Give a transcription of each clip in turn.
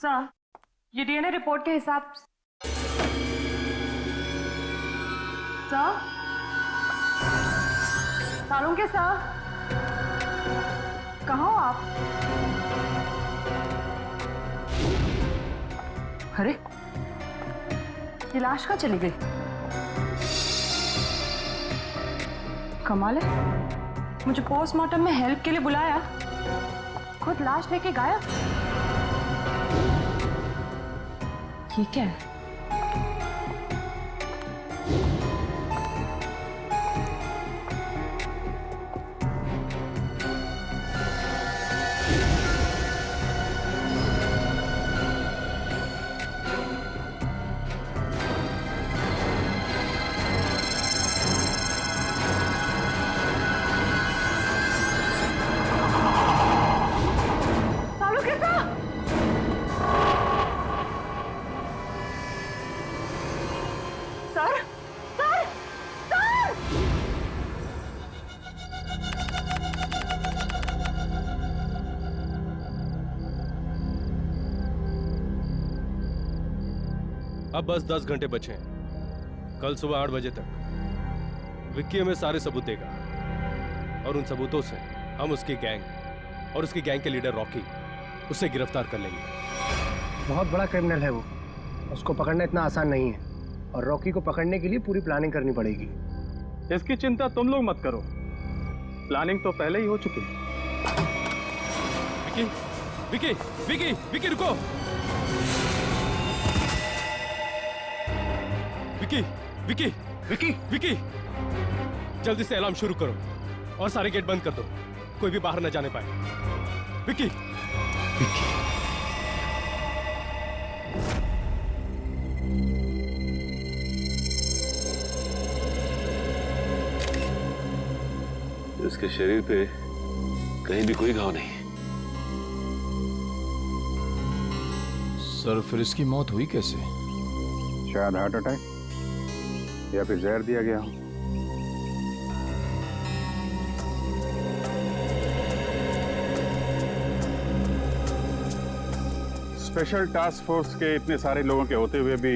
Sir, ये DNA report के हिसाब सर, सालुंके सर, कहाँ हो आप? अरे, ये लाश कहाँ चली गई? कमाल है, मुझे पोस्टमार्टम में हेल्प के लिए बुलाया, खुद लाश लेके गायब। ठीक है। अब बस 10 घंटे बचे हैं। कल सुबह 8 बजे तक विक्की हमें सारे सबूत देगा और उन सबूतों से हम उसकी गैंग और उसकी गैंग के लीडर रॉकी उसे गिरफ्तार कर लेंगे। बहुत बड़ा क्रिमिनल है वो, उसको पकड़ना इतना आसान नहीं है और रॉकी को पकड़ने के लिए पूरी प्लानिंग करनी पड़ेगी। इसकी चिंता तुम लोग मत करो, प्लानिंग तो पहले ही हो चुकी है। विक्की, विक्की, विक्की, विक्की रुको। विक्की, विक्की, विक्की, विक्की, जल्दी से अलार्म शुरू करो और सारे गेट बंद कर दो, कोई भी बाहर न जाने पाए। विक्की, विक्की। इसके शरीर पे कहीं भी कोई घाव नहीं। सर, फिर इसकी मौत हुई कैसे? शायद हार्ट अटैक या फिर जहर दिया गया हो। स्पेशल टास्क फोर्स के इतने सारे लोगों के होते हुए भी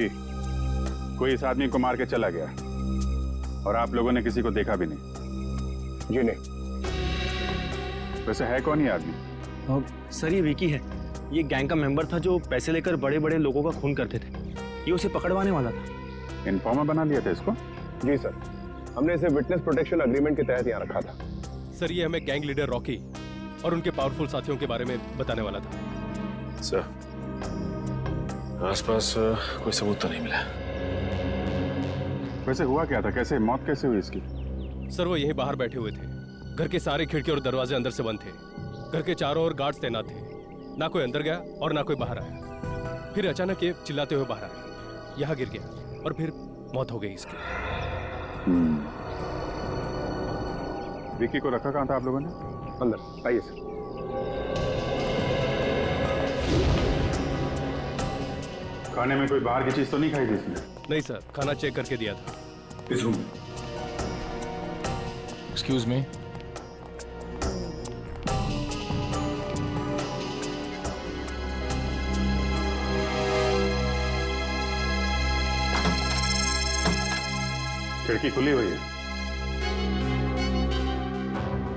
कोई इस आदमी को मार के चला गया और आप लोगों ने किसी को देखा भी नहीं। जी नहीं। वैसे है कौन ये आदमी? सर, ये विकी है। ये गैंग का मेंबर था जो पैसे लेकर बड़े बड़े लोगों का खून करते थे। ये उसे पकड़वाने वाला था। इन्फॉर्मर बना लिया था इसको? जी सर, हमने इसे विटनेस प्रोटेक्शन एग्रीमेंट के तहत यहाँ रखा था। सर, ये हमें गैंग लीडर रॉकी और उनके पावरफुल साथियों के बारे में बताने वाला था। सर, आसपास कोई सबूत तो नहीं मिला। वैसे हुआ क्या था? कैसे मौत कैसे हुई इसकी? सर, वो यहीं बाहर बैठे हुए थे। घर के सारे खिड़की और दरवाजे अंदर से बंद थे। घर के चारों ओर गार्ड्स तैनात थे। ना कोई अंदर गया और ना कोई बाहर आया। फिर अचानक ये चिल्लाते हुए बाहर आया, यहाँ गिर गया और फिर मौत हो गई इसकी। विक्की को रखा कहाँ था आप लोगों ने? अंदर आइए सर। खाने में कोई बाहर की चीज तो नहीं खाई थी इसने? नहीं सर, खाना चेक करके दिया था। इस रूम। Excuse me. खिड़की खुली हुई है।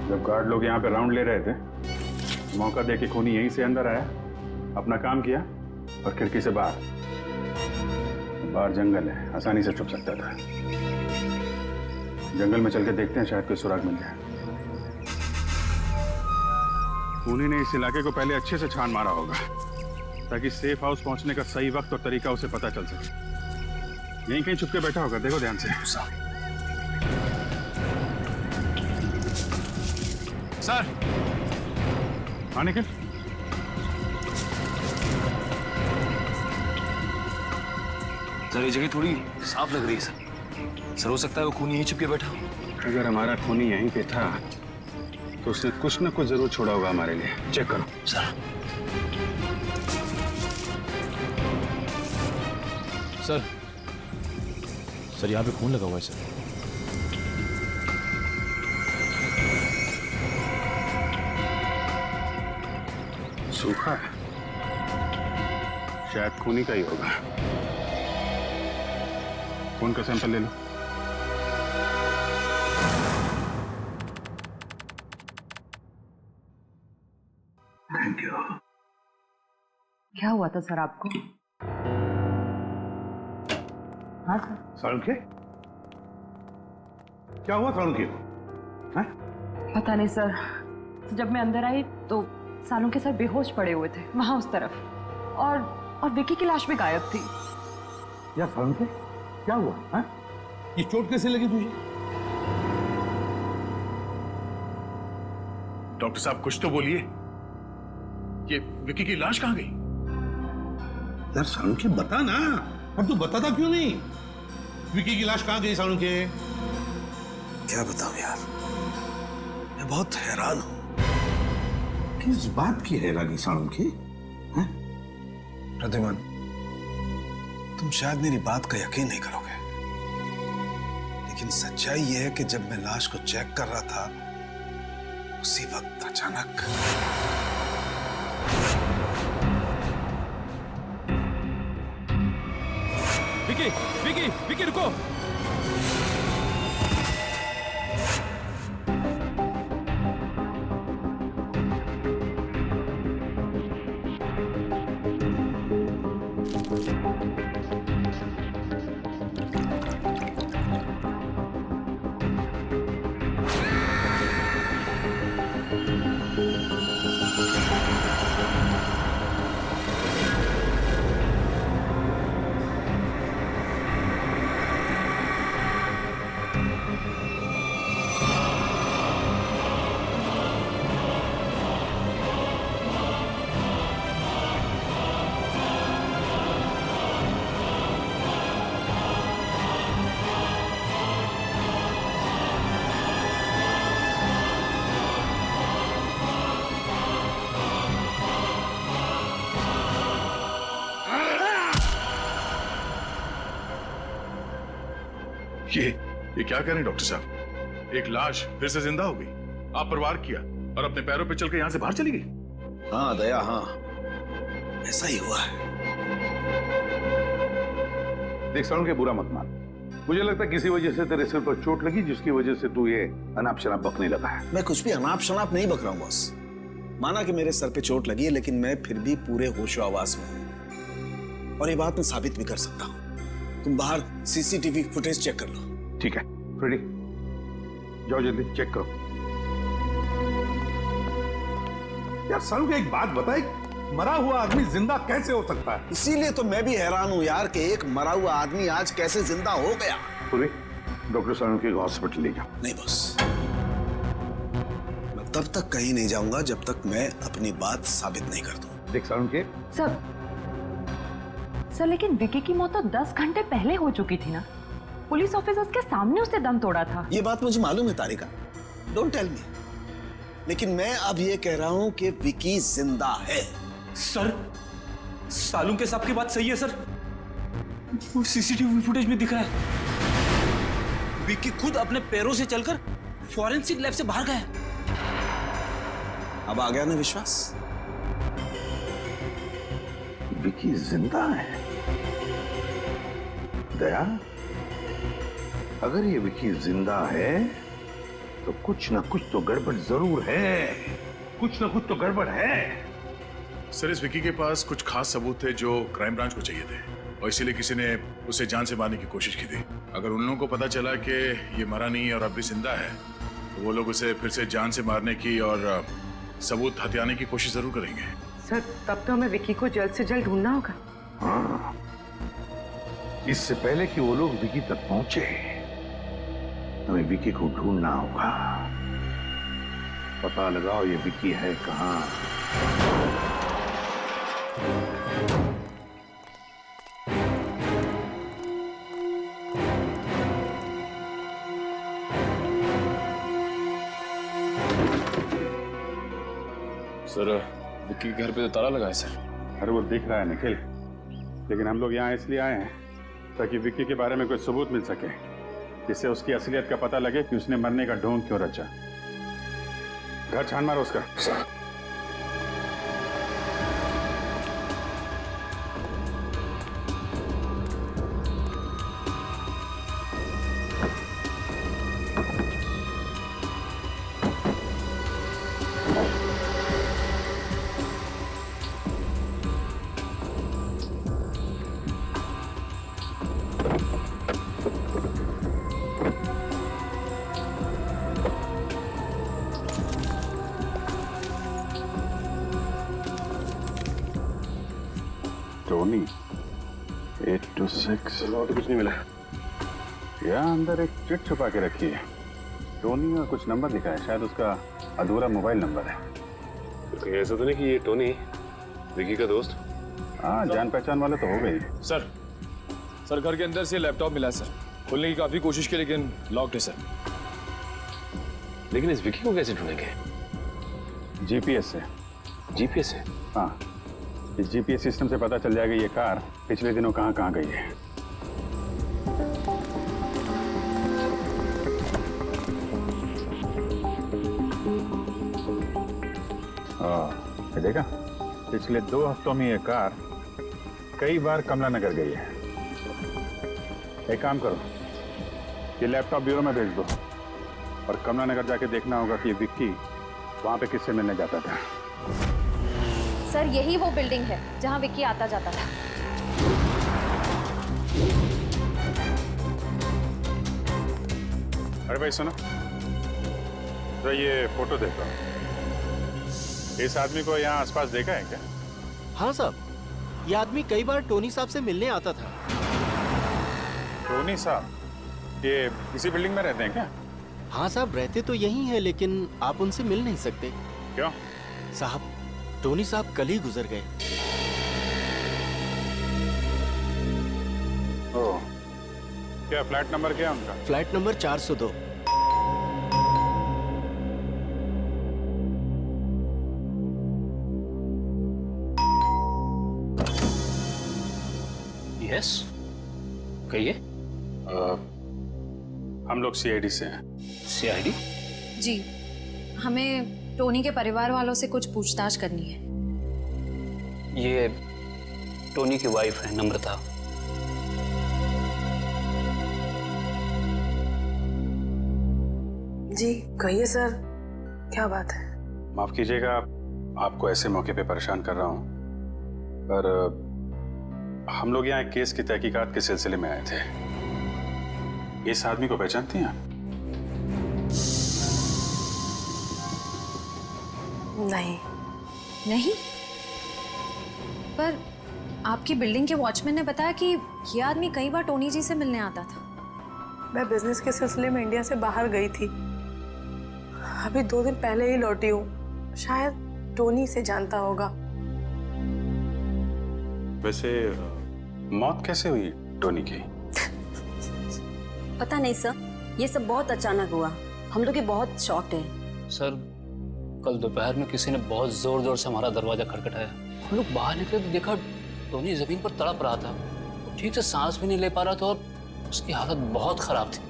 जब गार्ड लोग यहाँ पे राउंड ले रहे थे, मौका देके खूनी यहीं से अंदर आया, अपना काम किया और खिड़की से बाहर। बाहर जंगल है, आसानी से छुप सकता था। जंगल में चल के देखते हैं, शायद कोई सुराग मिल जाए। खूनी ने इस इलाके को पहले अच्छे से छान मारा होगा ताकि सेफ हाउस पहुंचने का सही वक्त और तरीका उसे पता चल सके। यहीं कहीं छुप के बैठा होगा, देखो ध्यान से। सर, हाँ निखिल, सर, ये जगह थोड़ी साफ लग रही है सर। हो सकता है वो खूनी यहीं छुप के बैठा हो। अगर हमारा खूनी यहीं पे था तो उसने कुछ ना कुछ जरूर छोड़ा होगा हमारे लिए। चेक करो सर। सर, सर यहाँ पे खून लगा हुआ है सर। सूखा है। शायद खूनी का ही होगा। खून का सैंपल ले लो। Thank you. क्या हुआ था सर आपको? हाँ सर। सालुंखे, क्या हुआ सालुंखे? हैं? पता नहीं सर, जब मैं अंदर आई तो सालुंखे सर बेहोश पड़े हुए थे वहां उस तरफ, और विकी की लाश भी गायब थी। यार सालुंखे, क्या हुआ? हैं? ये चोट कैसे लगी तुझे? डॉक्टर साहब कुछ तो बोलिए, ये विकी की लाश कहां गई? यार सालुंखे बता ना, अब तू बताता क्यों नहीं? विकी की लाश कहां गई सालुंखे? क्या बताऊं यार, मैं बहुत हैरान हूं। किस बात की हैरानी सालुंखे? प्रद्युमन, तुम शायद मेरी बात का यकीन नहीं करोगे, लेकिन सच्चाई यह है कि जब मैं लाश को चेक कर रहा था, उसी वक्त अचानक विकी, विकी, विकी रुको। ये क्या करें डॉक्टर साहब? एक लाश फिर से जिंदा हो गई। आप प्रवार किया और अपने पैरों पे चलकर यहां से बाहर चली गई। हाँ दया, हाँ ऐसा ही हुआ है। देख सालुंखे, बुरा मत मान। मुझे लगता है किसी वजह से तेरे सिर पर चोट लगी, जिसकी वजह से तू ये अनाप शनाप बकने लगा है। मैं कुछ भी अनाप शनाप नहीं बक रहा हूं बॉस। माना कि मेरे सर पे चोट लगी है, लेकिन मैं फिर भी पूरे होशो आवाज में हूं, और ये बात मैं साबित भी कर सकता हूं। तुम बाहर सीसीटीवी फुटेज चेक कर लो। ठीक है, रेडी, जाओ जल्दी चेक करो। यार सालुंखे, एक बात बता, एक मरा हुआ आदमी जिंदा कैसे हो सकता है? इसीलिए तो मैं भी हैरान हूं यार कि एक मरा हुआ आदमी आज कैसे जिंदा हो गया। पूरी डॉक्टर सालुंखे को हॉस्पिटल ले जाओ। नहीं बॉस, मैं तब तक कहीं नहीं जाऊंगा जब तक मैं अपनी बात साबित नहीं कर दूं। देख सालुंखे, सर लेकिन विकी की मौत तो 10 घंटे पहले हो चुकी थी ना। पुलिस ऑफिसर्स के सामने उसने दम तोड़ा था। ये बात मुझे मालूम है तारिका, डोंट टेल मी, लेकिन मैं अब ये कह रहा हूं कि विकी जिंदा है। सर, सालुंखे साहब की बात सही है सर, वो सीसीटीवी फुटेज में दिख रहा है। विकी खुद अपने पैरों से चलकर फॉरेंसिक लैब से बाहर गया। अब आ गया ना विश्वास? विकी जिंदा है? दया, अगर ये विकी जिंदा है तो कुछ ना कुछ तो गड़बड़ जरूर है। कुछ ना कुछ तो गड़बड़ है। सर, इस विकी के पास कुछ खास सबूत थे जो क्राइम ब्रांच को चाहिए थे, और इसीलिए किसी ने उसे जान से मारने की कोशिश की थी। अगर उन लोगों को पता चला कि ये मरा नहीं है और अब भी जिंदा है, तो वो लोग उसे फिर से जान से मारने की और सबूत हथियाने की कोशिश जरूर करेंगे। सर, तब तो हमें विकी को जल्द से जल्द ढूंढना होगा। हाँ, इससे पहले कि वो लोग विकी तक पहुंचे, हमें विकी को ढूंढना होगा। पता लगाओ ये विकी है कहां। सर, विक्की के घर पे तो ताला लगा है सर। अरे वो दिख रहा है निखिल, लेकिन हम लोग यहाँ इसलिए आए हैं ताकि विक्की के बारे में कोई सबूत मिल सके, जिससे उसकी असलियत का पता लगे कि उसने मरने का ढोंग क्यों रचा। घर छान मारो उसका। टोनी 826। और तो कुछ नहीं मिला। यहाँ अंदर एक चिट छुपा के रखी है। टोनी और कुछ नंबर लिखा है, शायद उसका अधूरा मोबाइल नंबर है। तो ऐसा तो नहीं कि ये टोनी विकी का दोस्त? हाँ, जान पहचान वाला तो हो गई। सर घर के अंदर से लैपटॉप मिला सर। खोलने की काफी कोशिश की लेकिन लॉक्ड है सर। लेकिन इस विकी को कैसे ढूंढेंगे? जीपीएस से। जीपीएस से? हाँ, इस जीपीएस सिस्टम से पता चल जाएगा ये कार पिछले दिनों कहाँ कहाँ गई है। ये देखा, पिछले 2 हफ्तों में ये कार कई बार कमला नगर गई है। एक काम करो, ये लैपटॉप ब्यूरो में भेज दो और कमला नगर जाके देखना होगा कि विक्की वहां पे किससे मिलने जाता था। सर यही वो बिल्डिंग है जहां विक्की आता जाता था। अरे भाई सुनो, तो ये फोटो देखो। इस आदमी को यहाँ आसपास देखा है क्या? हाँ साहब, ये आदमी कई बार टोनी साहब से मिलने आता था। टोनी साहब ये इसी बिल्डिंग में रहते हैं क्या? हाँ साहब, रहते तो यही हैं लेकिन आप उनसे मिल नहीं सकते। क्यों? साहब, टोनी साहब कल ही गुजर गए। ओह, क्या फ्लैट नंबर क्या है उनका? Flat number 402। यस, कहिए। हम लोग सीआईडी से हैं। सीआईडी? जी, हमें टोनी के परिवार वालों से कुछ पूछताछ करनी है। ये टोनी की वाइफ है नम्रता। जी कहिए सर, क्या बात है? माफ कीजिएगा आपको ऐसे मौके पे परेशान कर रहा हूँ, पर हम लोग यहाँ एक केस की तहकीकात के सिलसिले में आए थे। इस आदमी को पहचानती हैं आप? नहीं। नहीं? पर आपकी बिल्डिंग के वॉचमैन ने बताया कि ये आदमी कई बार टोनी जी से मिलने आता था। मैं बिजनेस के सिलसिले में इंडिया से बाहर गई थी, अभी 2 दिन पहले ही लौटी हूँ। शायद टोनी से जानता होगा। वैसे मौत कैसे हुई टोनी की? पता नहीं सर, ये सब बहुत अचानक हुआ। हम लोग बहुत शॉक्ड हैं। सर, कल दोपहर में किसी ने बहुत जोर जोर से हमारा दरवाजा खटखटाया। हम लोग बाहर निकले तो देखा टोनी जमीन पर तड़प रहा था, ठीक से सांस भी नहीं ले पा रहा था और उसकी हालत बहुत खराब थी।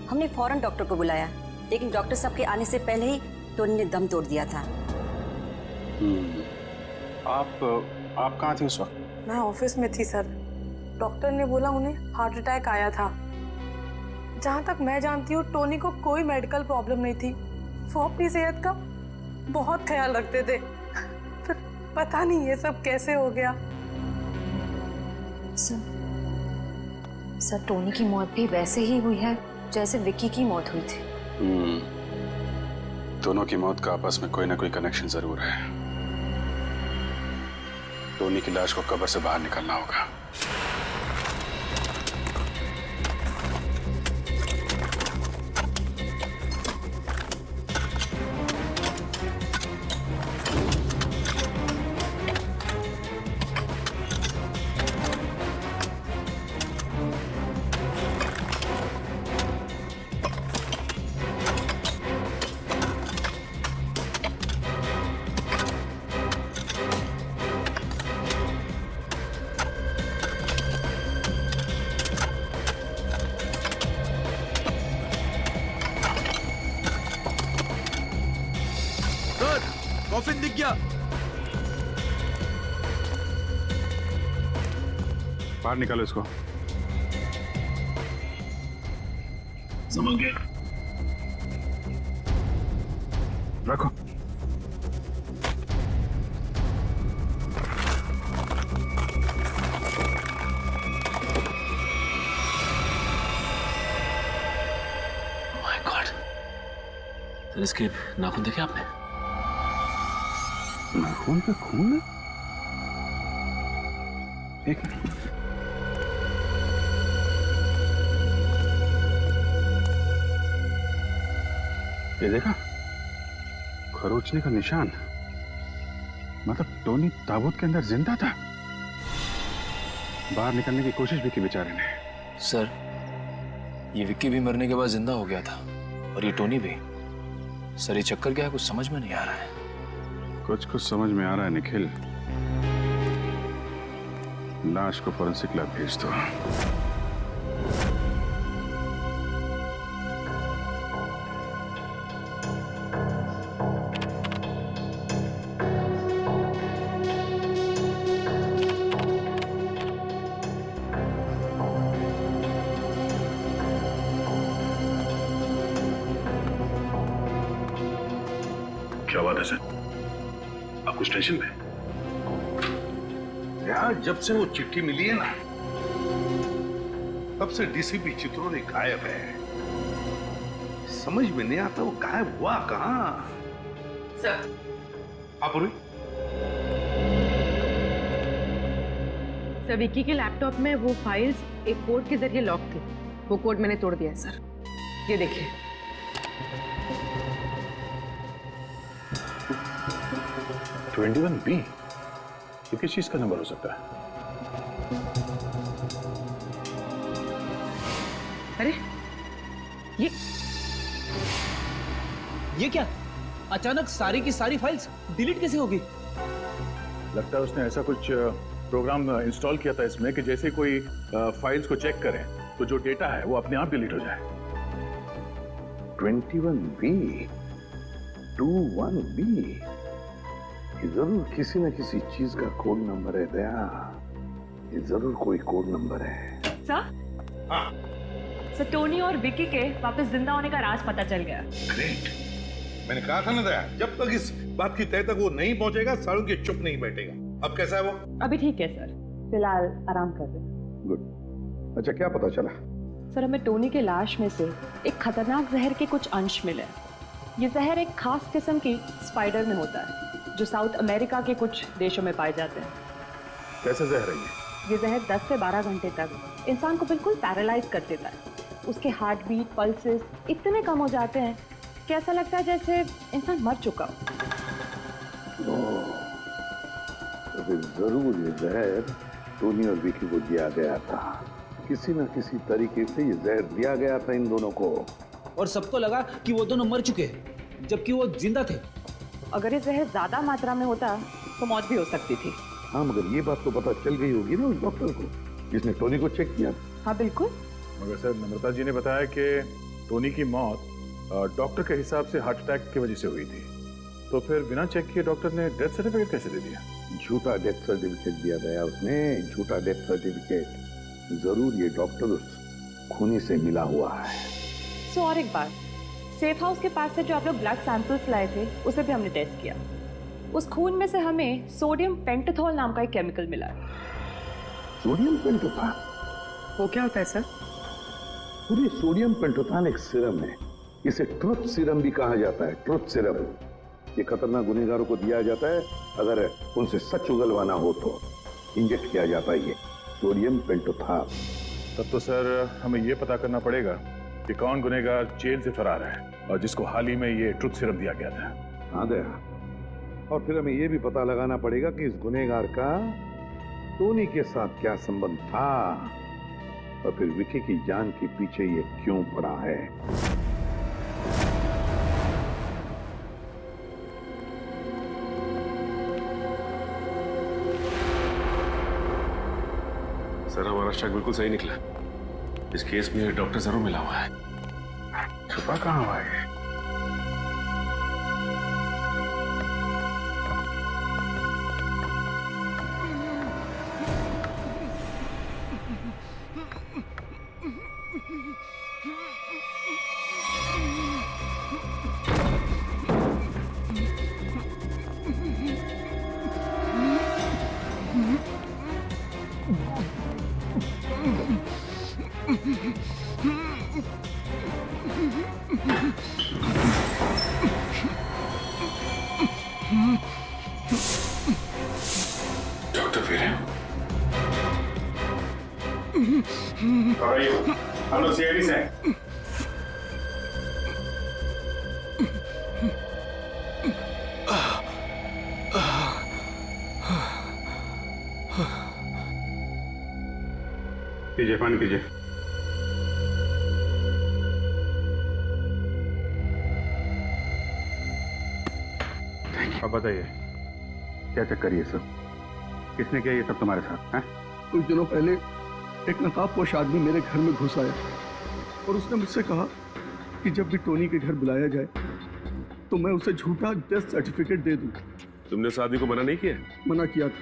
हमने फौरन डॉक्टर को बुलाया, लेकिन डॉक्टर साहब के आने से पहले ही टोनी ने दम तोड़ दिया था। आप कहाँ थी उस वक्त? मैं ऑफिस में थी सर। डॉक्टर ने बोला उन्हें हार्ट अटैक आया था। जहाँ तक मैं जानती हूँ टोनी को कोई मेडिकल प्रॉब्लम नहीं थी। वो अपनी सेहत का बहुत ख्याल रखते थे। फिर पता नहीं ये सब कैसे हो गया। सर टोनी की मौत भी वैसे ही हुई है जैसे विक्की की मौत हुई थी। दोनों की मौत का आपस में कोई ना कोई कनेक्शन जरूर है। टोनी की लाश को कब्र से बाहर निकालना होगा। कॉफिन दिख गया। बाहर निकालो इसको। समझ गए? रखो। माय गॉड, सर इसके नाखून देखे आपने? नाखून पे खून है? एक मिनट। ये देखा, खरोचने का निशान। मतलब टोनी ताबूत के अंदर जिंदा था। बाहर निकलने की कोशिश भी की बेचारे ने। सर, ये विक्की भी मरने के बाद जिंदा हो गया था और ये टोनी भी। सर, ये चक्कर क्या है, कुछ समझ में नहीं आ रहा है। कुछ समझ में आ रहा है निखिल। लाश को फोरेंसिक लैब भेज दो। क्या बात है सर? आप कुछ टेंशन में? यार, जब से वो चिट्ठी मिली है ना, तब से डीसीपी चित्रों गायब है। समझ में नहीं आता वो गायब हुआ कहां। सर, आप सर, विक्की के लैपटॉप में वो फाइल्स एक कोड के जरिए लॉक थे। वो कोड मैंने तोड़ दिया है सर। ये देखिए। 21B, ये किस चीज का नंबर हो सकता है? अरे ये क्या? अचानक सारी की सारी फाइल्स डिलीट कैसे होगी? लगता है उसने ऐसा कुछ प्रोग्राम इंस्टॉल किया था इसमें कि जैसे कोई फाइल्स को चेक करें तो जो डेटा है वो अपने आप डिलीट हो जाए। 21B, 21B, ये जरूर किसी न किसी चीज का कोड नंबर है दया। ये जरूर कोई कोड नंबर है। सर? हाँ। सर, टोनी और विक्की के वापस जिंदा होने का राज पता चल गया। ग्रेट। मैंने कहा था ना दया, जब तक इस बात की तय तक वो नहीं पहुंचेगा, सालों के चुप नहीं बैठेगा। अब कैसा है वो? अभी ठीक है सर, फिलहाल आराम कर रहे हैं। गुड। अच्छा, क्या पता चला? सर, हमें टोनी के लाश में से एक खतरनाक जहर के कुछ अंश मिले। ये जहर एक खास किस्म की स्पाइडर में होता है जो साउथ अमेरिका के कुछ देशों में पाए जाते हैं। कैसा जहर है ये जहर 10 से 12 घंटे तक इंसान को बिल्कुल पैरालाइज कर देता है। उसके हार्ट बीट, पल्सेस इतने कम हो जाते हैं कि ऐसा लगता है जैसे इंसान मर चुका हो। तो फिर जरूर ये जहर टोनी और विकी को दिया गया था। किसी न किसी तरीके से ये जहर दिया गया था इन दोनों को। और सबको लगा कि वो दोनों मर चुके हैं जबकि वो जिंदा थे। अगर ये जहर ज्यादा मात्रा में होता तो मौत भी हो सकती थी। हाँ, मगर ये बात तो पता चल गई होगी ना उस डॉक्टर को जिसने टोनी को चेक किया। हाँ बिल्कुल। मगर सर, नम्रता जी ने बताया कि टोनी की मौत डॉक्टर के हिसाब से हार्ट अटैक की वजह से हुई थी। तो फिर बिना चेक किए डॉक्टर ने डेथ सर्टिफिकेट कैसे दे दिया? झूठा डेथ सर्टिफिकेट दिया गया उसने, झूठा डेथ सर्टिफिकेट। जरूर ये डॉक्टर उस खूनी से मिला हुआ है। सो और एक बात, सेफ हाउस के पास से जो आप लोग ब्लड सैंपल्स लाए थे उसे भी हमने टेस्ट किया। उस खून में से हमें सोडियम पेंटाथॉल नाम का एक केमिकल मिला। सोडियम पेंटाथॉल? वो क्या होता है सर? पूरी सोडियम पेंटाथॉल एक सीरम है। इसे ट्रुथ सीरम भी कहा जाता है। ट्रुथ सीरम ये खतरनाक गुनहगारों को दिया जाता है अगर उनसे सच उगलवाना हो तो। इंजेक्ट किया जाता है ये सोडियम पेंटाथॉल। तब तो सर हमें ये पता करना पड़ेगा कि कौन गुनहगार जेल से फरार है और जिसको हाल ही में ये ट्रुथ सीरम दिया गया था। हाँ दया, और फिर हमें ये भी पता लगाना पड़ेगा कि इस गुनहगार का टोनी के साथ क्या संबंध था और फिर विकी की जान के पीछे ये क्यों पड़ा है। सर, हमारा शक बिल्कुल सही निकला। इस केस में डॉक्टर जरूर मिला हुआ है। छुपा कहाँ हुआ है? डॉक्टर फिर है? हम लोग सीआईडी से हैं। कीजिए, पानी कीजिए। अब बताइए, क्या चक्कर ये सब? किसने किया ये सब तुम्हारे साथ? हैं? कुछ दिनों पहले एक नकाबपोश आदमी मेरे घर में घुस आया और उसने मुझसे कहा कि जब भी टोनी के घर बुलाया जाए तो मैं उसे झूठा डेथ सर्टिफिकेट दे दूं। तुमने उस आदमी को मना नहीं किया? मना किया था,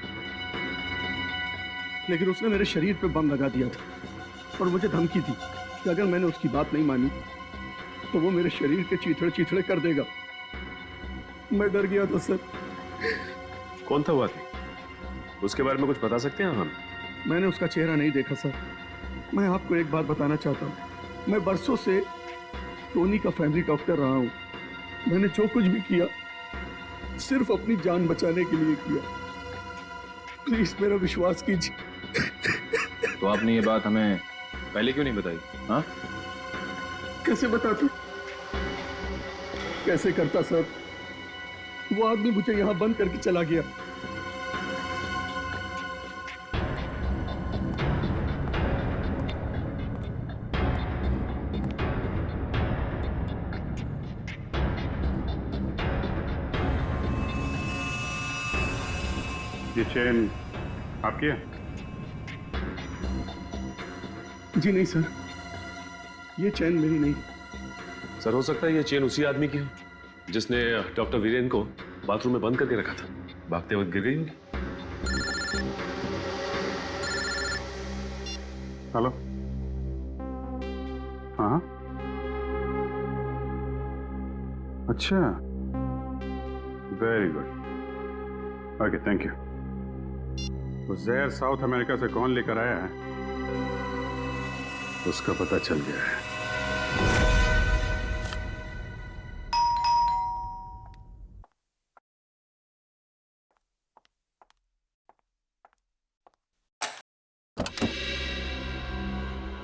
लेकिन उसने मेरे शरीर पे बम लगा दिया था और मुझे धमकी दी कि अगर मैंने उसकी बात नहीं मानी तो वो मेरे शरीर के चीथड़े चीथड़े कर देगा। मैं डर गया था सर। कौन था वो आदमी? उसके बारे में कुछ बता सकते हैं हम? मैंने उसका चेहरा नहीं देखा सर। मैं आपको एक बात बताना चाहता हूँ, मैं बरसों से टोनी का फैमिली डॉक्टर रहा हूँ। मैंने जो कुछ भी किया सिर्फ अपनी जान बचाने के लिए किया। प्लीज मेरा विश्वास कीजिए। तो आपने ये बात हमें पहले क्यों नहीं बताई? हाँ, कैसे बताता, कैसे करता सर? वो आदमी मुझे यहाँ बंद करके चला गया। ये चेन आपकी है? जी नहीं सर, ये चैन मेरी नहीं। सर, हो सकता है ये चेन उसी आदमी की हो जिसने डॉक्टर वीरेन को बाथरूम में बंद करके रखा था। भागते वक्त गिर गई होगी। हेलो, हाँ, अच्छा, very good, okay, thank you. तो जहर साउथ अमेरिका से कौन लेकर आया है उसका पता चल गया है।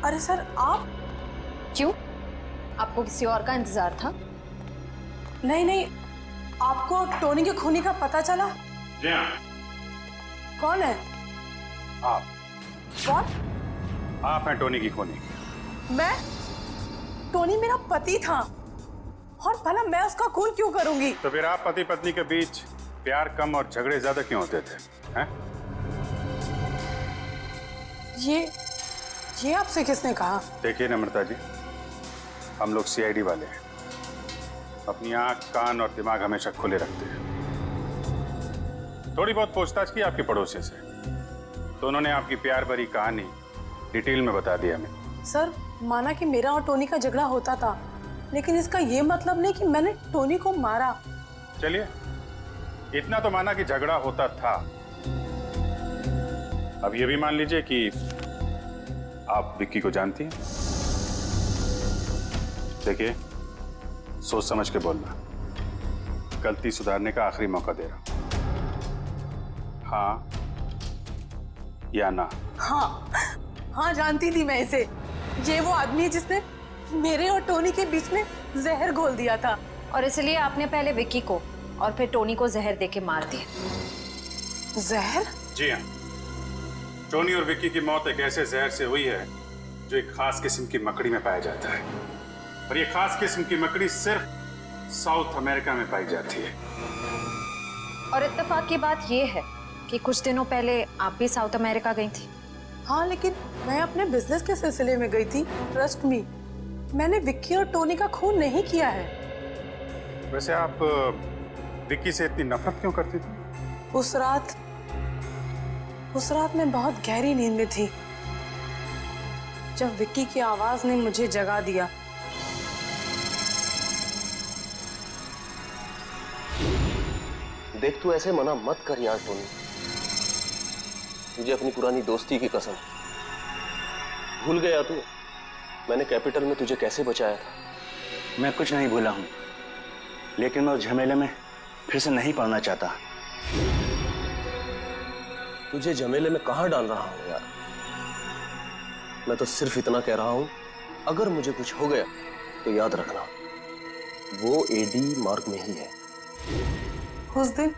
अरे सर, आप क्यों? आपको किसी और का इंतजार था? नहीं नहीं, आपको टोनी के खूनी का पता चला? जी हाँ। कौन है आप? कौन? आप हैं टोनी की खूनी? मैं? टोनी मेरा पति था और भला मैं उसका खून क्यों करूंगी? तो फिर आप पति पत्नी के बीच प्यार कम और झगड़े ज्यादा क्यों होते थे? हैं? ये आपसे किसने कहा? देखिए नम्रता जी, हम लोग सीआईडी वाले हैं, अपनी आंख, कान और दिमाग हमेशा खुले रखते हैं। थोड़ी बहुत पूछताछ की आपके पड़ोसी से, तो उन्होंने आपकी प्यार भरी कहानी डिटेल में बता दिया हमें। सर, माना कि मेरा और टोनी का झगड़ा होता था, लेकिन इसका ये मतलब नहीं कि मैंने टोनी को मारा। चलिए, इतना तो माना कि झगड़ा होता था। अब ये भी मान लीजिए कि आप विक्की को जानती हैं। देखिए, सोच समझ के बोलना, गलती सुधारने का आखिरी मौका दे रहा हूं। हाँ या ना? हाँ, जानती थी मैं इसे। ये वो आदमी है जिसने मेरे और टोनी के बीच में जहर घोल दिया था। और इसलिए आपने पहले विक्की को और फिर टोनी को जहर देके मार दिया। जहर? जी हाँ, टोनी और विक्की की मौत एक ऐसे जहर से हुई है जो एक खास किस्म की मकड़ी में पाया जाता है, और ये खास किस्म की मकड़ी सिर्फ साउथ अमेरिका में पाई जाती है। और इत्तेफाक की बात यह है कि कुछ दिनों पहले आप भी साउथ अमेरिका गई थी। हाँ, लेकिन मैं अपने बिजनेस के सिलसिले में गई थी। ट्रस्ट मी, मैंने विक्की और टोनी का खून नहीं किया है। वैसे आप विक्की से इतनी नफरत क्यों करती थी? उस रात मैं बहुत गहरी नींद में थी जब विक्की की आवाज ने मुझे जगा दिया। देख, तू ऐसे मना मत कर यार टोनी, तुझे अपनी पुरानी दोस्ती की कसम। भूल गया तू मैंने कैपिटल में तुझे कैसे बचाया था? मैं कुछ नहीं भूला हूं, लेकिन मैं उस झमेले में फिर से नहीं पड़ना चाहता। तुझे झमेले में कहां डाल रहा हूं यार? मैं तो सिर्फ इतना कह रहा हूं, अगर मुझे कुछ हो गया तो याद रखना वो एडी मार्ग में ही है। उस दिन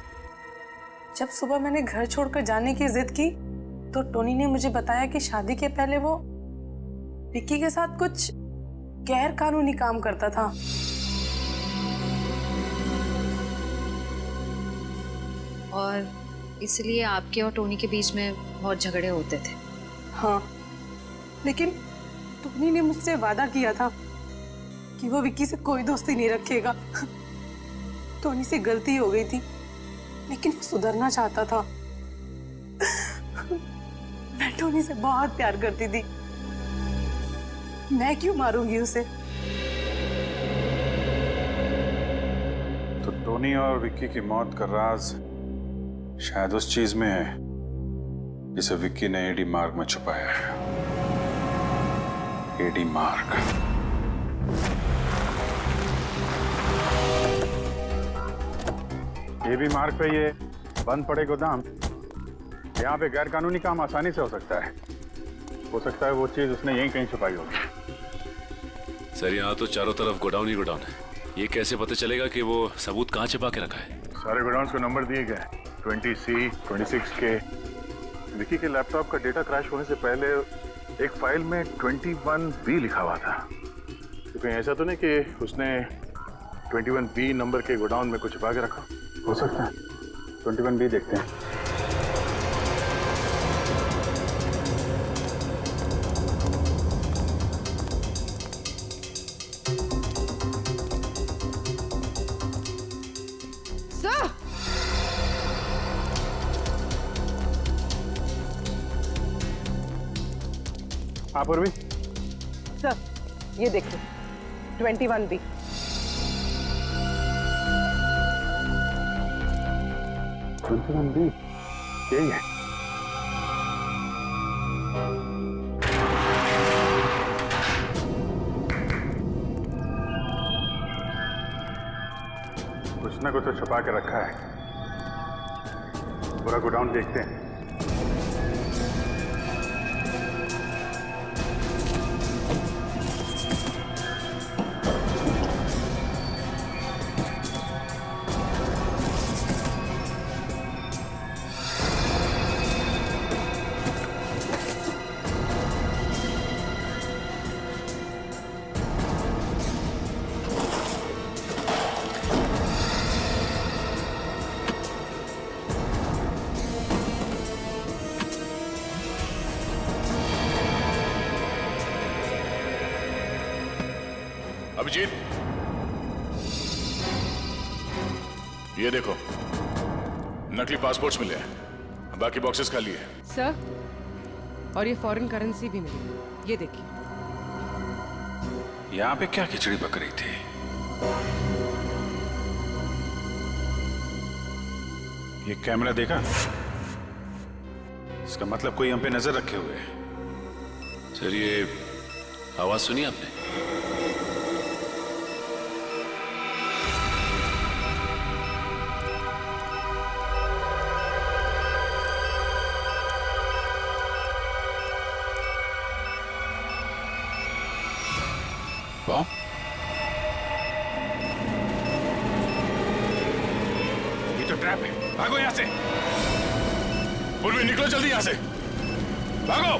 जब सुबह मैंने घर छोड़कर जाने की जिद की तो टोनी ने मुझे बताया कि शादी के पहले वो विक्की के साथ कुछ गैर कानूनी काम करता था। और इसलिए आपके और टोनी के बीच में बहुत झगड़े होते थे। हाँ, लेकिन टोनी ने मुझसे वादा किया था कि वो विक्की से कोई दोस्ती नहीं रखेगा। टोनी से गलती हो गई थी, लेकिन वो सुधरना चाहता था। मैं टोनी से बहुत प्यार करती थी, मैं क्यों मारूंगी उसे? तो टोनी और विक्की की मौत का राज शायद उस चीज में है जिसे विक्की ने एडी मार्ग में छुपाया है। एडी मार्ग। एडी मार्ग पे ये बंद पड़े गोदाम, यहाँ पे गैर कानूनी काम आसानी से हो सकता है। हो सकता है वो चीज उसने यहीं कहीं छुपाई होगी। सर यहाँ तो चारों तरफ गोडाउन ही गोडाउन है, ये कैसे पता चलेगा कि वो सबूत कहाँ छिपा के रखा है? सारे गोडाउन को नंबर दिए गए, 20C, 26K। विकी के लैपटॉप का डेटा क्रैश होने से पहले एक फाइल में 21B लिखा हुआ था। तो कहीं ऐसा तो नहीं कि उसने 21B नंबर के गोडाउन में कुछ छिपा के रखा? हो सकता है। 21B देखते हैं। हाँ पूर्वी। सर, ये देखिए 21B। यही है। कुछ ना कुछ तो छुपा के रखा है। पूरा गोडाउन देखते हैं। अभिजीत, ये देखो नकली पासपोर्ट्स मिले हैं, बाकी बॉक्सेस खाली है। सर, और ये फॉरेन करेंसी भी मिली, ये देखिए। यहाँ पे क्या खिचड़ी पक रही थी? ये कैमरा देखा? इसका मतलब कोई हम पे नजर रखे हुए है। सर ये आवाज सुनी आपने? बॉम्ब? ये तो ट्रैप है। भागो यहां से। पूर्वी निकलो जल्दी यहां से। भागो।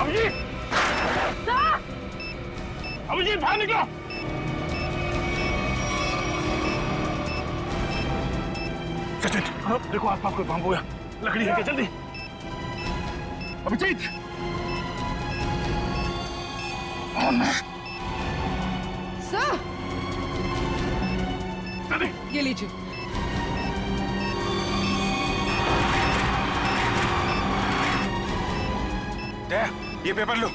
अभिजीत! अभिजीत बाहर निकलो। सचिन, देखो आसपास कोई बम हो गया। लकड़ी है क्या? जल्दी। अभिजीत! सर, ये लीजिए। ये पेपर लो।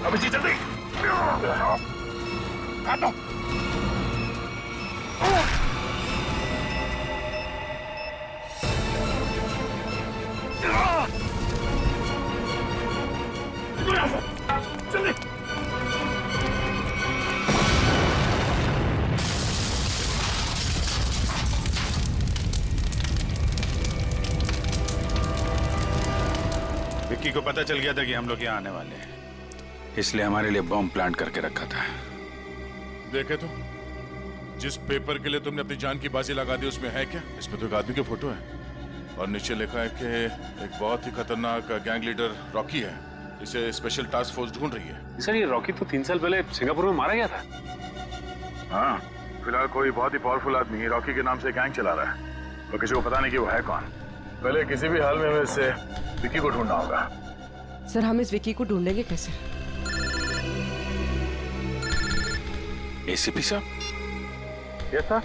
अभिजीत जल्दी। हाथ दो। चले। विक्की को पता चल गया था कि हम लोग यहाँ आने वाले हैं, इसलिए हमारे लिए बॉम्ब प्लांट करके रखा था। देखे तो, जिस पेपर के लिए तुमने अपनी जान की बाजी लगा दी उसमें है क्या? इसमें तो एक आदमी की फोटो है और नीचे लिखा है कि एक बहुत ही खतरनाक गैंग लीडर रॉकी है, इसे स्पेशल टास्क फोर्स ढूंढ रही है। सर ये रॉकी तो 3 साल पहले सिंगापुर में मारा गया था। हाँ, फिलहाल कोई बहुत ही पावरफुल आदमी रॉकी के नाम से गैंग चला रहा है और किसी को पता नहीं कि वो है कौन। पहले किसी भी हाल में हमें इससे विक्की को ढूंढना होगा। सर हम इस विक्की को ढूंढेंगे कैसे? एसीपी साहब? Yes sir.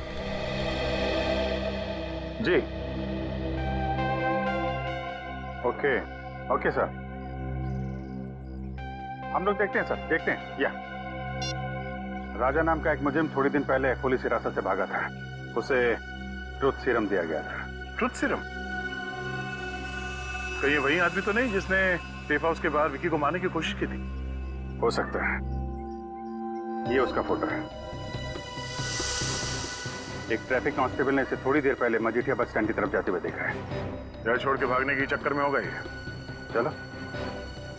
जी ओके ओके सर, हम लोग देखते हैं सर, देखते हैं। या राजा नाम का एक मुजरिम थोड़ी दिन पहले पुलिस हिरासत से भागा था, उसे ट्रुथ सीरम दिया गया था। Truth serum? कहीं वही आदमी तो नहीं जिसने सेफ हाउस के बाहर विक्की को मारने की कोशिश की थी? हो सकता है, ये उसका फोटो है। एक ट्रैफिक कांस्टेबल ने इसे थोड़ी देर पहले मजीठिया बस स्टैंड की तरफ जाते हुए देखा है। जगह छोड़ के भागने के चक्कर में होगा ये। चलो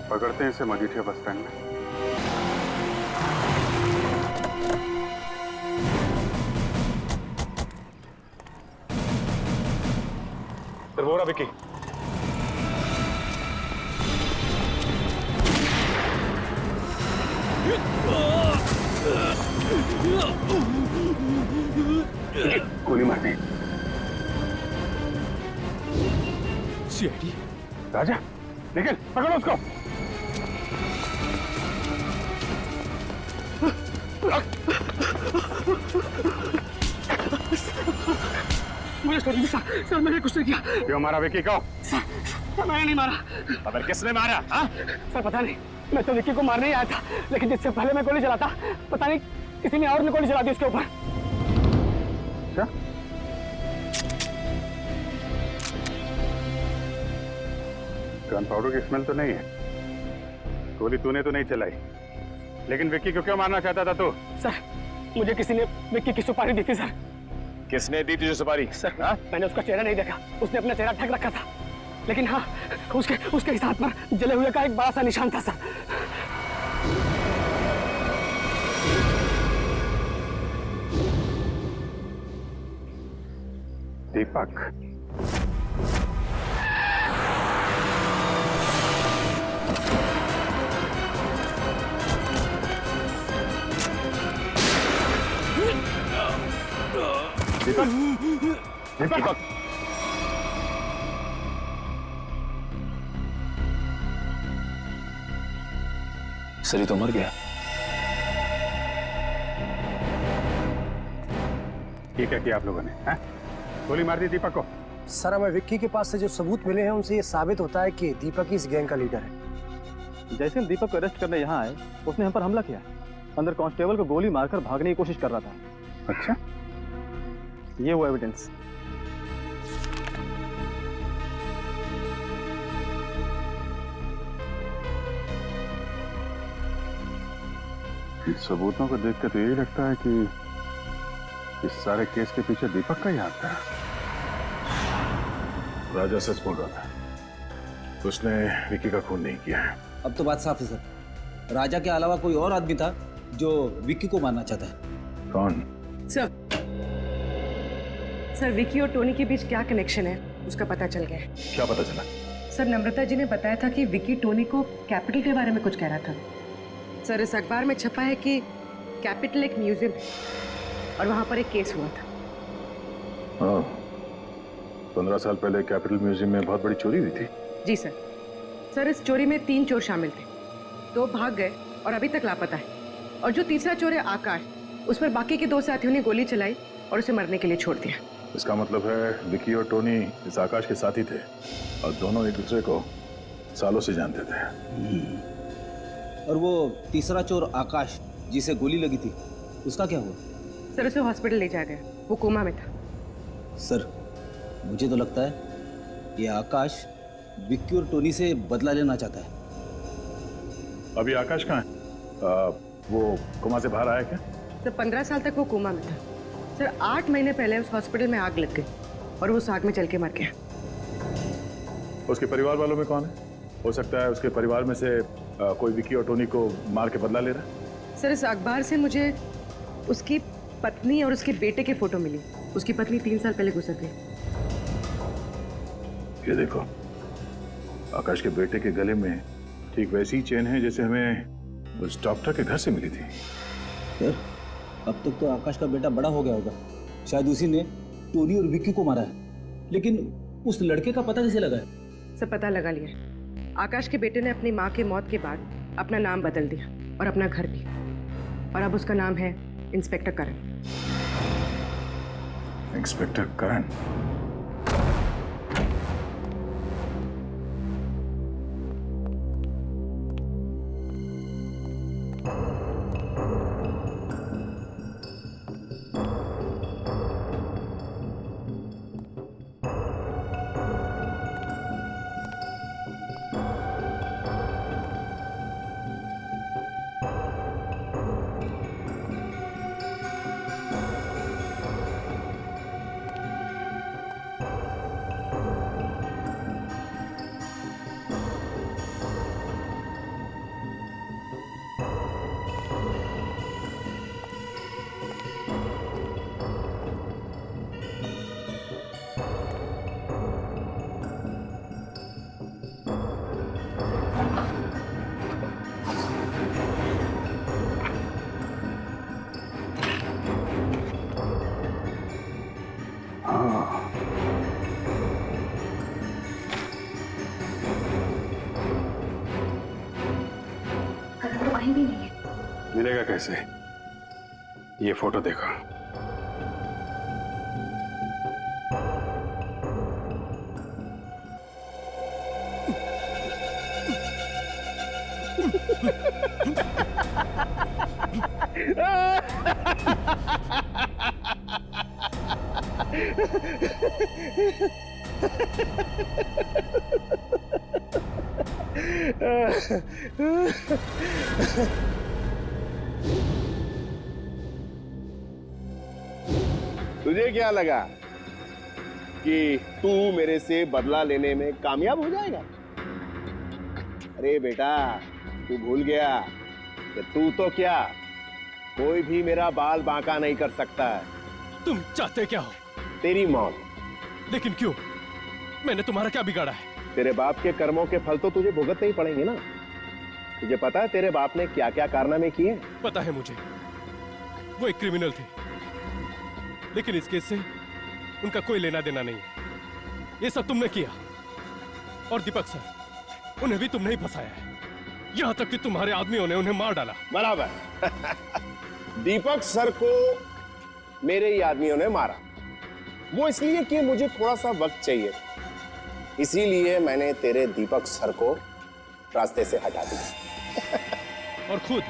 पकड़ते हैं इसे मजीठिया बस स्टैंड में। सर वो रहा विक्की। गोली मारनी। सीआईडी राजा निकल, पकड़ो उसको। मुझे छोड़ दीजिए सर, सर मैंने कुछ नहीं किया। क्यों मारा विक्की को? सर मैंने नहीं मारा। अबे किसने मारा? हाँ? सर पता नहीं, मैं तो विक्की को मारने ही आया था, लेकिन जिससे पहले मैं गोली चलाता पता नहीं किसी ने और ने गोली चला दी उसके ऊपर। अच्छा? गन पाउडर की स्मेल तो नहीं है। गोली तूने तो नहीं चलाई, लेकिन विक्की को क्यों मारना चाहता था तू? सर मुझे किसी ने विक्की की सुपारी दी थी सर। किसने दी तुझे सुपारी? सर मैंने उसका चेहरा नहीं देखा, उसने अपना चेहरा ढक रखा था, लेकिन हाँ उसके हाथ पर जले हुए का एक बड़ा सा निशान था सर। दीपक, दीपक, दीपक, सर ये तो मर गया। ये क्या किया आप लोगों ने? हैं? गोली मार दी दीपक को? सर हमें विक्की के पास से जो सबूत मिले हैं उनसे ये साबित होता है कि दीपक ही इस गैंग का लीडर है। जैसे हम दीपक को अरेस्ट करने यहाँ आए, उसने हम पर हमला किया। अंदर कांस्टेबल को गोली मारकर भागने की कोशिश कर रहा था। अच्छा, ये वो एविडेंस। सबूतों को देख कर तो यही लगता है कि इस सारे केस के पीछे दीपक का ही हाथ था। राजा सच बोल रहा था, उसने विक्की का खून नहीं किया है। अब तो बात साफ है सर, राजा के अलावा कोई और आदमी था जो विक्की को मारना चाहता है। कौन? सर विक्की और टोनी के बीच क्या कनेक्शन है उसका पता चल गया है। क्या पता चला? सर नम्रता जी ने बताया था कि विक्की टोनी को कैपिटल के बारे में कुछ कह रहा था। सर इस अखबार में छपा है कि कैपिटल एक म्यूजियम है और वहां पर एक केस हुआ था। हाँ, 15 साल पहले कैपिटल म्यूजियम में बहुत बड़ी चोरी हुई थी। जी सर। सर इस चोरी में 3 चोर शामिल थे, 2 भाग गए और अभी तक लापता है, और जो तीसरा चोर है आकाश, उस पर बाकी के 2 साथियों ने गोली चलाई और उसे मरने के लिए छोड़ दिया। इसका मतलब है विक्की और टोनी इस आकाश के साथी थे और दोनों एक दूसरे को सालों से जानते थे। और वो तीसरा चोर आकाश जिसे गोली लगी थी, उसका क्या हुआ? सर उसे हॉस्पिटल ले जाया गया, वो कोमा में था। सर मुझे तो लगता है ये आकाश विक्की और टोनी से बदला लेना चाहता है। अभी आकाश कहाँ है? वो कोमा से बाहर आया क्या? सर 15 साल तक वो कोमा में था सर। 8 महीने पहले उस हॉस्पिटल में आग लग गई और वो उस आग में जल के मर गया। उसके परिवार वालों में कौन है? हो सकता है उसके परिवार में से कोई विकी और टोनी को मार के बदला ले रहा है। सर इस अखबार से मुझे उसकी पत्नी और उसके बेटे की फोटो मिली। उसकी पत्नी 3 साल पहले गुजर गई। ये देखो, आकाश के बेटे के गले में ठीक वैसी ही चेन है जैसे हमें उस डॉक्टर के घर से मिली थी। सर, अब तक तो आकाश का बेटा बड़ा हो गया होगा, शायद उसी ने टोनी और विक्की को मारा है। लेकिन उस लड़के का पता कैसे लगा है? सब पता लगा लिया। आकाश के बेटे ने अपनी माँ के मौत के बाद अपना नाम बदल दिया और अपना घर भी, और अब उसका नाम है इंस्पेक्टर करण। इंस्पेक्टर करण? भी नहीं है। मिलेगा कैसे? ये फोटो देखो। तुझे क्या लगा कि तू मेरे से बदला लेने में कामयाब हो जाएगा? अरे बेटा, तू भूल गया कि तू तो क्या, कोई भी मेरा बाल बांका नहीं कर सकता है। तुम चाहते क्या हो? तेरी मौत। लेकिन क्यों? मैंने तुम्हारा क्या बिगाड़ा है? तेरे बाप के कर्मों के फल तो तुझे भुगतने ही पड़ेंगे ना। तुझे पता है तेरे बाप ने क्या क्या कारनामे किए? पता है मुझे, वो एक क्रिमिनल थे, लेकिन इस केस से उनका कोई लेना देना नहीं है। ये सब तुमने किया, और दीपक सर, उन्हें भी तुमने ही फंसाया है, यहाँ तक कि तुम्हारे आदमियों ने उन्हें मार डाला। बराबर। दीपक सर को मेरे ही आदमियों ने मारा, वो इसलिए कि मुझे थोड़ा सा वक्त चाहिए, इसीलिए मैंने तेरे दीपक सर को रास्ते से हटा दिया। और खुद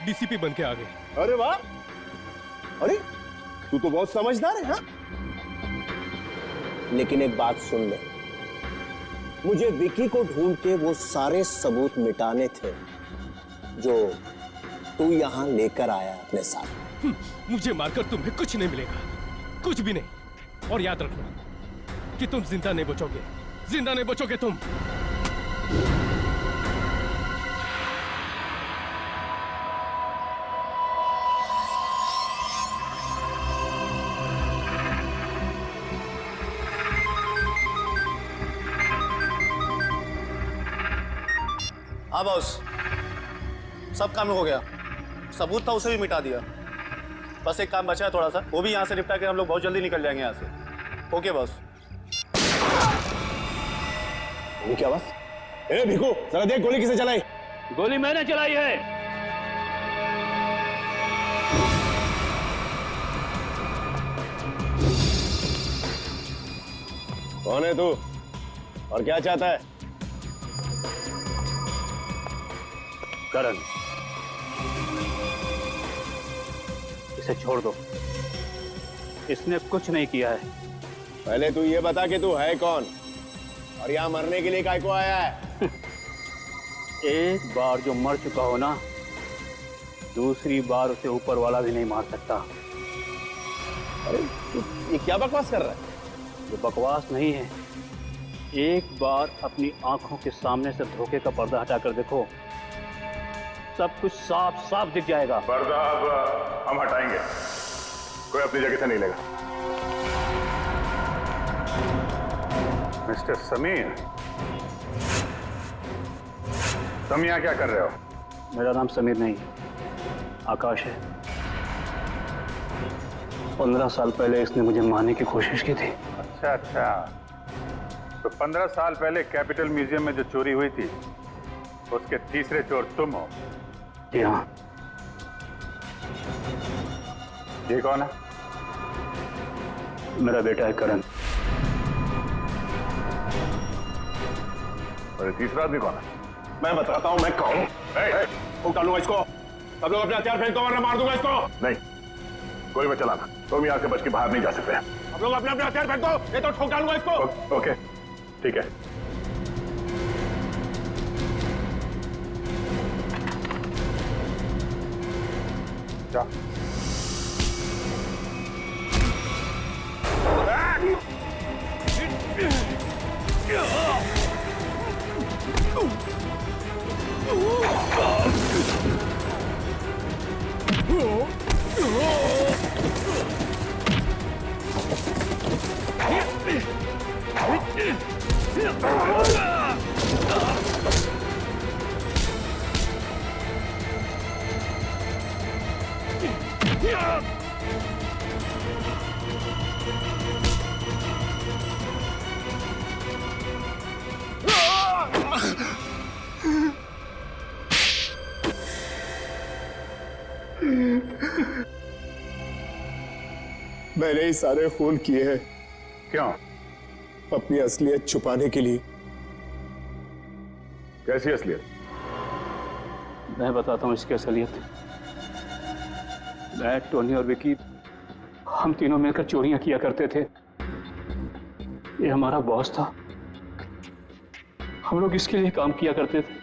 डीसीपी बन के आ गए। अरे वाह! अरे तू तो बहुत समझदार है। हाँ, लेकिन एक बात सुन ले, मुझे विकी को ढूंढ के वो सारे सबूत मिटाने थे जो तू यहां लेकर आया अपने साथ। मुझे मारकर तुम्हें कुछ नहीं मिलेगा, कुछ भी नहीं। और याद रखना कि तुम जिंदा नहीं बचोगे, जिंदा नहीं बचोगे तुम। हाँ बॉस, सब काम हो गया। सबूत था उसे भी मिटा दिया। बस एक काम बचा है थोड़ा सा, वो भी यहाँ से निपटा के हम लोग बहुत जल्दी निकल जाएंगे यहाँ से। Okay boss. क्या बात? ए भिखू, जरा देख गोली किसे चलाई? गोली मैंने चलाई है। कौन है तू और क्या चाहता है? करण, इसे छोड़ दो, इसने कुछ नहीं किया है। पहले तू ये बता कि तू है कौन और यहाँ मरने के लिए काय को आया है? एक बार जो मर चुका हो ना, दूसरी बार उसे ऊपर वाला भी नहीं मार सकता। अरे ये क्या बकवास कर रहा है? ये बकवास नहीं है। एक बार अपनी आंखों के सामने से धोखे का पर्दा हटाकर देखो, सब कुछ साफ साफ दिख जाएगा। पर्दा अब हम हटाएंगे, कोई अपनी जगह से नहीं लेगा। मिस्टर समीर, तुम यहाँ क्या कर रहे हो? मेरा नाम समीर नहीं, आकाश है। 15 साल पहले इसने मुझे मारने की कोशिश की थी। अच्छा अच्छा, तो 15 साल पहले कैपिटल म्यूजियम में जो चोरी हुई थी उसके तीसरे चोर तुम हो? जी हाँ। ये कौन है? मेरा बेटा है करण। और तीसरा आदमी कौन है? मैं बताता हूँ मैं कौन हूँ। ठोक डालूंगा इसको। सब लोग अपने हथियार फेंको वरना मार दूंगा इसको। नहीं, गोली मत चलाना, तुम यहाँ से बच के बाहर नहीं जा सकते। आप लोग अपने अपने हथियार फेंको, ये तो ठोक डालूंगा इसको। ओके, ठीक है। जा। मैंने ही सारे खून किए हैं। क्यों? अपनी असलियत छुपाने के लिए। कैसी असलियत? मैं बताता हूँ इसकी असलियत। मैं, टोनी और विकी, हम तीनों मिलकर चोरियां किया करते थे। ये हमारा बॉस था, हम लोग इसके लिए काम किया करते थे।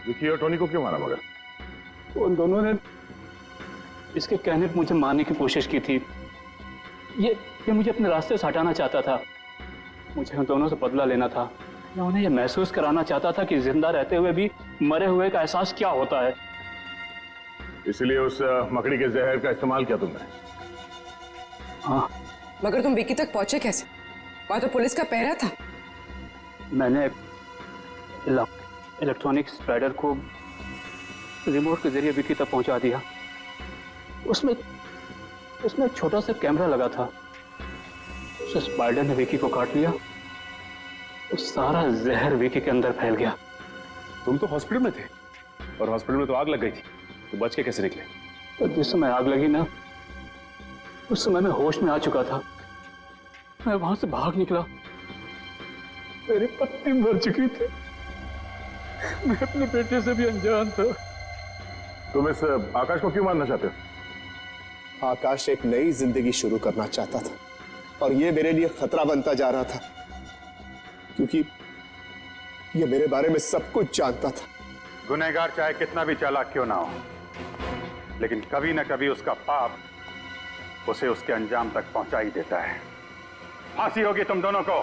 विकी और टोनी को क्यों मारा मगर? उन दोनों ने इसके कहने पर मुझे मारने की कोशिश की थी। ये मुझे अपने रास्ते से हटाना चाहता था। मुझे उन दोनों से बदला लेना था। मैं उन्हें यह महसूस कराना चाहता था कि जिंदा रहते हुए भी मरे हुए का एहसास क्या होता है। इसलिए उस मकड़ी के जहर का इस्तेमाल किया तुमने? हाँ। मगर तुम विकी तक पहुंचे कैसे? वहां तो पुलिस का पहरा था। मैंने इलेक्ट्रॉनिक स्पाइडर को रिमोट के जरिए विकी तक पहुंचा दिया। उसमें एक छोटा सा कैमरा लगा था। उस स्पाइडर ने विकी को काट लिया। उस सारा जहर विकी के अंदर फैल गया। तुम तो हॉस्पिटल में थे और हॉस्पिटल में तो आग लग गई थी, तो बच के कैसे निकले? तो जिस समय आग लगी ना, उस समय मैं होश में आ चुका था। मैं वहां से भाग निकला। मेरी पत्नी मर चुकी थी। मैं अपने बेटे से भी अनजान था। तुम इस आकाश को क्यों मारना चाहते हो? आकाश एक नई जिंदगी शुरू करना चाहता था और ये मेरे लिए खतरा बनता जा रहा था, क्योंकि ये मेरे बारे में सब कुछ जानता था। गुनहगार चाहे कितना भी चालाक क्यों ना हो, लेकिन कभी न कभी उसका पाप उसे उसके अंजाम तक पहुंचा ही देता है। फांसी होगी तुम दोनों को।